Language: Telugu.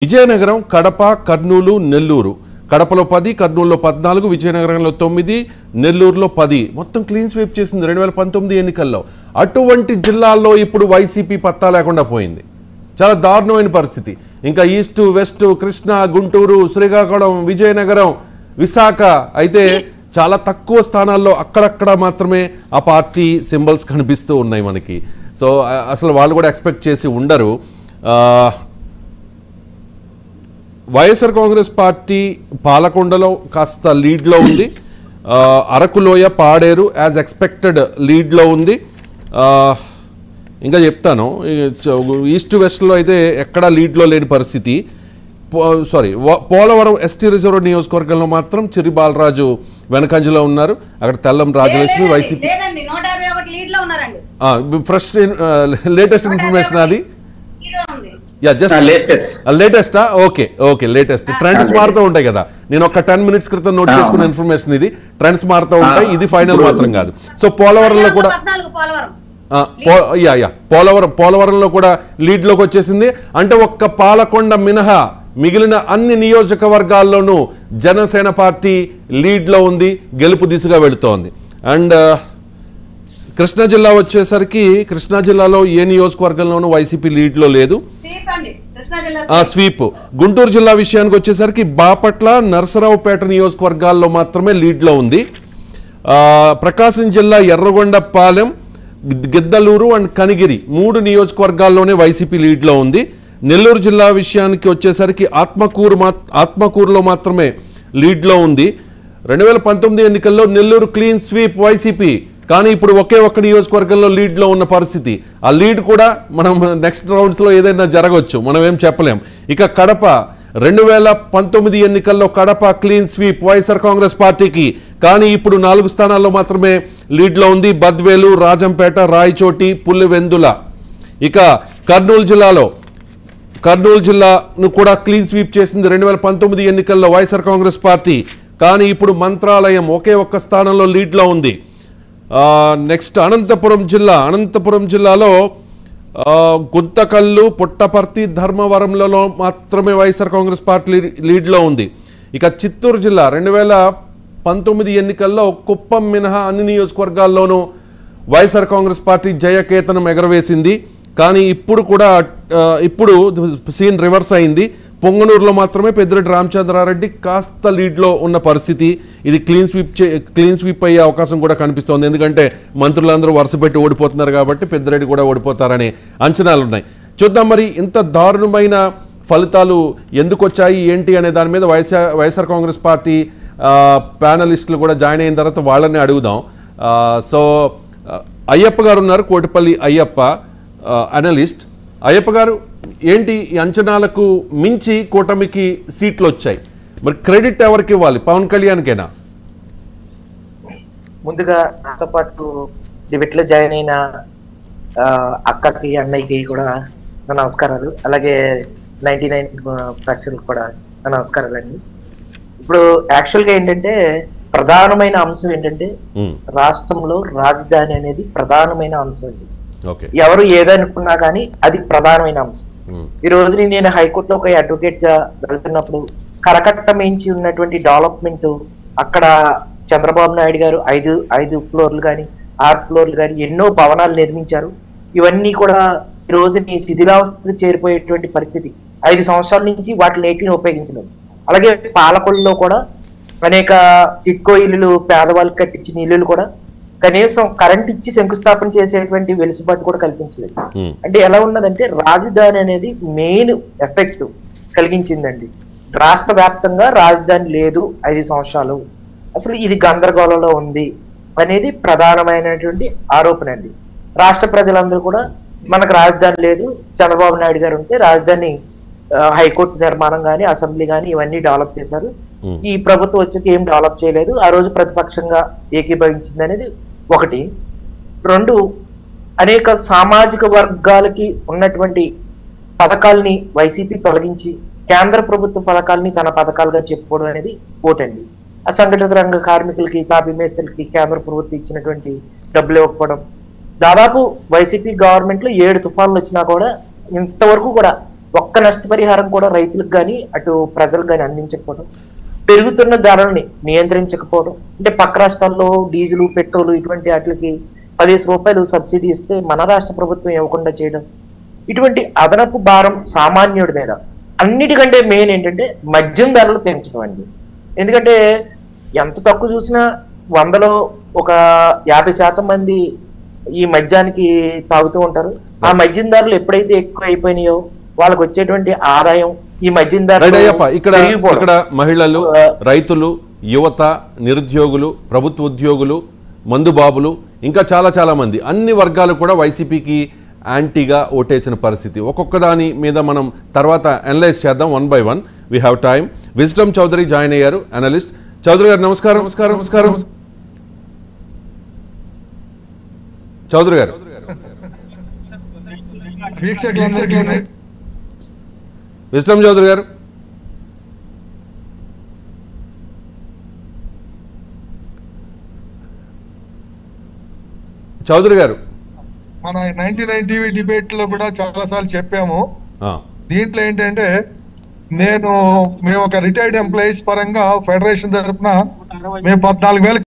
విజయనగరం, కడప, కర్నూలు, నెల్లూరు. కడపలో 10, కర్నూలులో 14, విజయనగరంలో 9, నెల్లూరులో 10. మొత్తం క్లీన్ స్వీప్ చేసింది 2019 ఎన్నికల్లో. అటువంటి జిల్లాల్లో ఇప్పుడు వైసీపీ పత్తా లేకుండా పోయింది. చాలా దారుణమైన పరిస్థితి. ఇంకా ఈస్ట్, వెస్ట్, కృష్ణా, గుంటూరు, శ్రీకాకుళం, విజయనగరం, విశాఖ అయితే చాలా తక్కువ స్థానాల్లో అక్కడక్కడ మాత్రమే ఆ పార్టీ సింబల్స్ కనిపిస్తూ ఉన్నాయి మనకి. సో అసలు వాళ్ళు కూడా ఎక్స్పెక్ట్ చేసి ఉండరు. వైఎస్ఆర్ కాంగ్రెస్ పార్టీ పాలకొండలో కాస్త లీడ్లో ఉంది. అరకులోయ, పాడేరు యాజ్ ఎక్స్పెక్టెడ్ లీడ్లో ఉంది. ఇంకా చెప్తాను, ఈస్ట్ వెస్ట్లో అయితే ఎక్కడా లీడ్లో లేని పరిస్థితి. పోలవరం ఎస్టీ రిజర్వ్ నియోజకవర్గంలో మాత్రం చిరి బాలరాజు వెనకంజలో ఉన్నారు. అక్కడ Tellam Rajalakshmi YCP fresh latest information అది. లేటెస్టా? Okay latest. ట్రెండ్స్ మారుతూ ఉంటాయి కదా. నేను ఒక 10 minutes క్రితం నోట్ చేసుకున్న ఇన్ఫర్మేషన్ ఇది. ట్రెండ్స్ మారుతూ ఉంటాయి, ఇది ఫైనల్ మాత్రం కాదు. సో పోలవరంలో కూడా పోలవరంలో కూడా లీడ్లోకి వచ్చేసింది. అంటే ఒక్క పాలకొండ మినహా మిగిలిన అన్ని నియోజకవర్గాల్లోనూ జనసేన పార్టీ లీడ్లో ఉంది, గెలుపు దిశగా వెళుతోంది. అండ్ కృష్ణా జిల్లా వచ్చేసరికి కృష్ణా జిల్లాలో ఏ నియోజకవర్గంలోనూ వైసీపీ లీడ్లో లేదు, స్వీప్. గుంటూరు జిల్లా విషయానికి వచ్చేసరికి బాపట్ల, నరసరావుపేట నియోజకవర్గాల్లో మాత్రమే లీడ్లో ఉంది. ప్రకాశం జిల్లా ఎర్రగొండపాలెం, గిద్దలూరు అండ్ కనిగిరి 3 నియోజకవర్గాల్లోనే వైసీపీ లీడ్లో ఉంది. నెల్లూరు జిల్లా విషయానికి వచ్చేసరికి ఆత్మకూరులో మాత్రమే లీడ్లో ఉంది. 2019 ఎన్నికల్లో నెల్లూరు క్లీన్ స్వీప్ వైసీపీ, కానీ ఇప్పుడు ఒకే ఒక్క నియోజకవర్గంలో లీడ్లో ఉన్న పరిస్థితి. ఆ లీడ్ కూడా మనం నెక్స్ట్ రౌండ్స్లో ఏదైనా జరగవచ్చు, మనం ఏం చెప్పలేం. ఇక కడప 2019 ఎన్నికల్లో కడప క్లీన్ స్వీప్ వైఎస్ఆర్ కాంగ్రెస్ పార్టీకి, కానీ ఇప్పుడు 4 స్థానాల్లో మాత్రమే లీడ్లో ఉంది. బద్వేలు, రాజంపేట, రాయచోటి, పులివెందుల. ఇక కర్నూలు జిల్లాను కూడా క్లీన్ స్వీప్ చేసింది 2019 ఎన్నికల్లో వైఎస్ఆర్ కాంగ్రెస్ పార్టీ, కానీ ఇప్పుడు మంత్రాలయం ఒకే ఒక్క స్థానంలో లీడ్లో ఉంది. నెక్స్ట్ అనంతపురం జిల్లాలో గుంతకల్లు, పుట్టపర్తి, ధర్మవరంలో మాత్రమే వైఎస్ఆర్ కాంగ్రెస్ పార్టీ లీడ్లో ఉంది. ఇక చిత్తూరు జిల్లా 2019 ఎన్నికల్లో కుప్పం మినహా అన్ని నియోజకవర్గాల్లోనూ వైఎస్ఆర్ కాంగ్రెస్ పార్టీ జయకేతనం ఎగరవేసింది, కానీ ఇప్పుడు సీన్ రివర్స్ అయింది. పొంగనూరులో మాత్రమే పెద్దిరెడ్డి రామచంద్రారెడ్డి కాస్త లీడ్లో ఉన్న పరిస్థితి. ఇది క్లీన్ స్వీప్ అయ్యే అవకాశం కూడా కనిపిస్తోంది, ఎందుకంటే మంత్రులందరూ వరుస పెట్టి ఓడిపోతున్నారు కాబట్టి పెద్దిరెడ్డి కూడా ఓడిపోతారనే అంచనాలు ఉన్నాయి. చూద్దాం మరి ఇంత దారుణమైన ఫలితాలు ఎందుకు వచ్చాయి ఏంటి అనే దాని మీద వైఎస్ఆర్ కాంగ్రెస్ పార్టీ ప్యానలిస్టులు కూడా జాయిన్ అయిన తర్వాత వాళ్ళని అడుగుదాం. సో అయ్యప్ప గారు ఉన్నారు, కోటిపల్లి అయ్యప్ప అనలిస్ట్. అయ్యప్ప గారు, ఏంటి ఈ అంచనాలకు మించి కూటమికి సీట్లు వచ్చాయి, మరి క్రెడిట్ ఎవరికి ఇవ్వాలి? పవన్ కళ్యాణ్కేనా? ముందుగా నాతో పాటు డిబేట్లో జాయిన్ అయిన అక్కకి, అన్నయ్యకి కూడా నా నమస్కారాలు. అలాగే 99 ప్రేక్షకులకు కూడా నా నమస్కారాలండి. ఇప్పుడు యాక్చువల్గా ఏంటంటే ప్రధానమైన అంశం ఏంటంటే రాష్ట్రంలో రాజధాని అనేది ప్రధానమైన అంశం అండి. ఎవరు ఏదనుకున్నా కానీ అది ప్రధానమైన అంశం. ఈ రోజు నేను హైకోర్టులో ఒక అడ్వకేట్ గా వెళ్తున్నప్పుడు కరకట్టమించి ఉన్నటువంటి డెవలప్మెంట్, అక్కడ చంద్రబాబు నాయుడు గారు 5 ఫ్లోర్లు కానీ 6 ఫ్లోర్లు కానీ ఎన్నో భవనాలు నిర్మించారు. ఇవన్నీ కూడా ఈ రోజు శిథిలావస్థకు చేరిపోయేటువంటి పరిస్థితి. 5 సంవత్సరాల నుంచి వాటి నీటిని ఉపయోగించలేదు. అలాగే పాలకొల్లులో కూడా అనేక టిట్కో ఇల్లులు, పేదవాళ్ళకి కట్టించిన ఇల్లులు కూడా కనీసం కరెంట్ ఇచ్చి శంకుస్థాపన చేసేటువంటి వెలుసుబాటు కూడా కల్పించలేదు. అంటే ఎలా ఉన్నదంటే రాజధాని అనేది మెయిన్ ఎఫెక్ట్ కలిగించిందండి. రాష్ట్ర వ్యాప్తంగా రాజధాని లేదు 5 సంవత్సరాలు. అసలు ఇది గందరగోళంలో ఉంది అనేది ప్రధానమైనటువంటి ఆరోపణ అండి. రాష్ట్ర ప్రజలందరూ కూడా మనకు రాజధాని లేదు, చంద్రబాబు నాయుడు గారు ఉంటే రాజధాని హైకోర్టు నిర్మాణం కానీ అసెంబ్లీ కానీ ఇవన్నీ డెవలప్ చేశారు. ఈ ప్రభుత్వం వచ్చాక ఏం డెవలప్ చేయలేదు, ఆ రోజు ప్రతిపక్షంగా ఏకీభవించింది అనేది ఒకటి. 2, అనేక సామాజిక వర్గాలకి ఉన్నటువంటి పథకాలని వైసీపీ తొలగించి కేంద్ర ప్రభుత్వ పథకాలని తన పథకాలుగా చెప్పుకోవడం అనేది ఒకటండి. అసంఘటిత రంగ కార్మికులకి, తాపీ మేస్త్రులకి కేంద్ర ప్రభుత్వం ఇచ్చినటువంటి డబ్బులు ఇవ్వకపోవడం, దాదాపు వైసీపీ గవర్నమెంట్ లో 7 తుఫాన్లు వచ్చినా కూడా ఇంతవరకు కూడా ఒక్క నష్టపరిహారం కూడా రైతులకు కానీ అటు ప్రజలకు కానీ అందించకపోవడం, పెరుగుతున్న ధరల్ని నియంత్రించకపోవడం, అంటే పక్క రాష్ట్రాల్లో డీజిల్ పెట్రోల్ ఇటువంటి వాటికి 15 రూపాయలు సబ్సిడీ ఇస్తే మన రాష్ట్ర ప్రభుత్వం ఇవ్వకుండా చేయడం, ఇటువంటి అదనపు భారం సామాన్యుడి మీద. అన్నిటికంటే మెయిన్ ఏంటంటే మద్యం ధరలు పెంచడం అండి. ఎందుకంటే ఎంత తక్కువ చూసినా 100లో ఒక 50% మంది ఈ మద్యానికి తాగుతూ ఉంటారు. ఆ మద్యం ధరలు ఎప్పుడైతే ఎక్కువ అయిపోయినాయో వాళ్ళకి వచ్చేటువంటి ఆదాయం ఈ మద్యం ఇక్కడ మహిళలు, రైతులు, యువత, నిరుద్యోగులు, ప్రభుత్వ ఉద్యోగులు, మందుబాబులు, ఇంకా చాలా మంది అన్ని వర్గాలు కూడా వైసీపీకి యాంటీగా ఓటేసిన పరిస్థితి. ఒక్కొక్క దాని మీద మనం తర్వాత అనలైజ్ చేద్దాం 1 by 1. We have time. Wisdom Chowdary join అయ్యారు, అనలిస్ట్. చౌదరి గారు నమస్కారం. చౌదరి గారు, విజ్డమ్ చౌదరి గారు. చౌదరి గారు, మన 99 టీవీ డిబేట్ లో కూడా చాలా సార్లు చెప్పాము. దీంట్లో ఏంటంటే మేము ఒక రిటైర్డ్ ఎంప్లాయీస్ పరంగా ఫెడరేషన్ తరఫున మేము 14,000